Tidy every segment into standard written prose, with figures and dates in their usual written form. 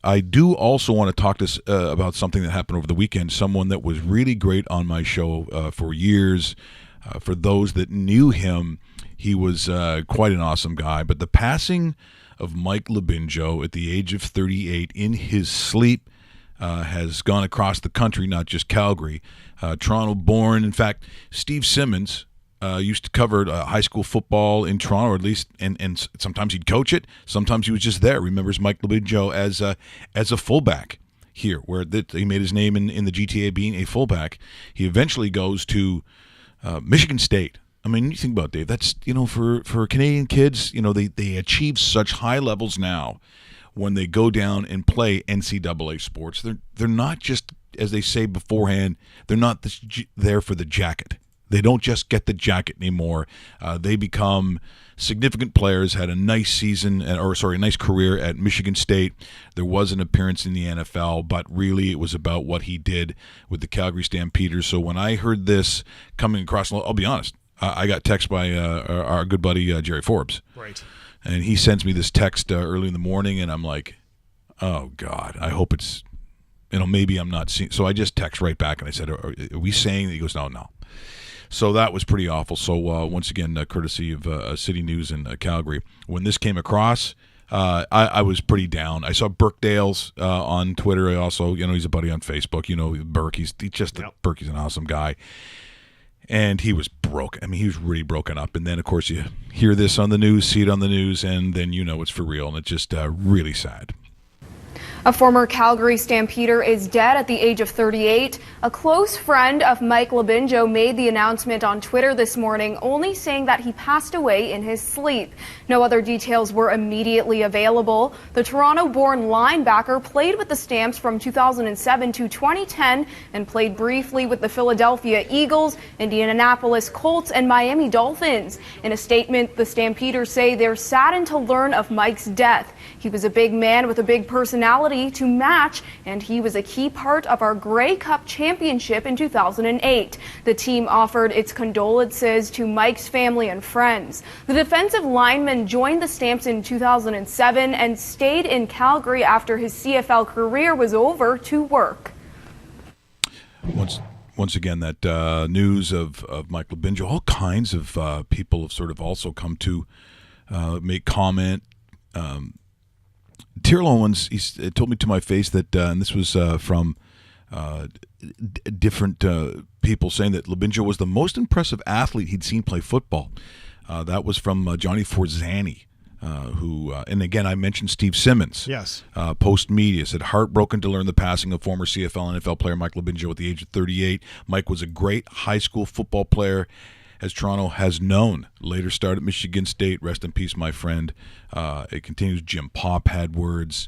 I do also want to talk to about something that happened over the weekend. Someone that was really great on my show for years. For those that knew him, he was quite an awesome guy. But the passing of Mike Labinjo at the age of 38 in his sleep has gone across the country, not just Calgary. Toronto-born. In fact, Steve Simmons used to cover high school football in Toronto, or at least, and sometimes he'd coach it. Sometimes he was just there. Remembers Mike Labinjo as a fullback here, where he made his name in the GTA being a fullback. He eventually goes to Michigan State. I mean, you think about it, Dave. That's, for Canadian kids, they achieve such high levels now when they go down and play NCAA sports. They're not just, as they say beforehand, they're not there for the jacket. They don't just get the jacket anymore. They become significant players, had a nice season, a nice career at Michigan State. There was an appearance in the NFL, but really it was about what he did with the Calgary Stampeders. So when I heard this coming across, I'll be honest, I got text by our good buddy Jerry Forbes. Right. And he sends me this text early in the morning, and I'm like, oh, God, I hope it's, maybe I'm not seeing. So I just text right back, and I said, are we saying that? He goes, no. So that was pretty awful. So once again, courtesy of City News in Calgary. When this came across, I was pretty down. I saw Burkdale's on Twitter. I also, he's a buddy on Facebook. Burke. Burke. He's an awesome guy. And he was broken. I mean, he was really broken up. And then, of course, you hear this on the news, see it on the news, and then it's for real. And it's just really sad. A former Calgary Stampeder is dead at the age of 38. A close friend of Mike Labinjo made the announcement on Twitter this morning, only saying that he passed away in his sleep. No other details were immediately available. The Toronto-born linebacker played with the Stamps from 2007 to 2010 and played briefly with the Philadelphia Eagles, Indianapolis Colts, and Miami Dolphins. In a statement, the Stampeders say they're saddened to learn of Mike's death. He was a big man with a big personality to match, and he was a key part of our Grey Cup championship in 2008. The team offered its condolences to Mike's family and friends. The defensive lineman joined the Stamps in 2007 and stayed in Calgary after his CFL career was over to work. Once again, that news of Mike Labinjo, all kinds of people have sort of also come to make comment. Tyrell Owens, he told me to my face that, and this was from different people, saying that Labinjo was the most impressive athlete he'd seen play football. That was from Johnny Forzani, who, and again, I mentioned Steve Simmons. Yes. Post-media said, heartbroken to learn the passing of former CFL and NFL player Mike Labinjo at the age of 38. Mike was a great high school football player, as Toronto has known. Later started at Michigan State. Rest in peace, my friend. It continues. Jim Popp had words.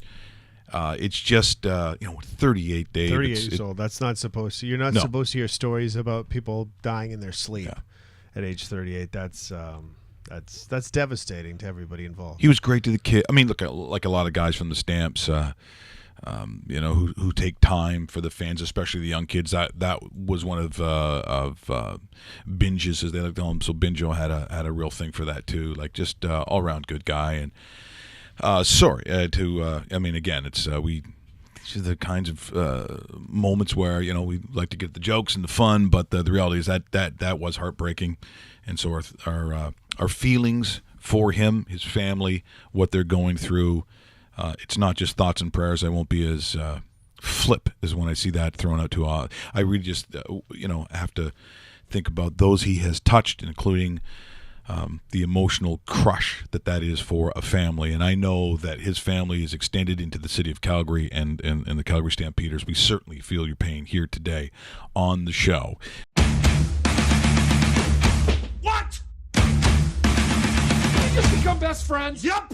It's just, 38 days. 38 years old. That's not supposed to. You're not supposed to hear stories about people dying in their sleep at age 38. That's devastating to everybody involved. He was great to the kid. I mean, look, like a lot of guys from the Stamps, who take time for the fans, especially the young kids. That was one of Binge's, as they like to call him. So Binjo had a real thing for that too. Like, just all around good guy. And again, it's these are the kinds of moments where we like to get the jokes and the fun, but the reality is that was heartbreaking. And so our feelings for him, his family, what they're going through. It's not just thoughts and prayers. I won't be as flip as when I see that thrown out to I really just have to think about those he has touched, including the emotional crush that is for a family. And I know that his family is extended into the city of Calgary and the Calgary Stampeders. We certainly feel your pain here today on the show. What? We just become best friends? Yep.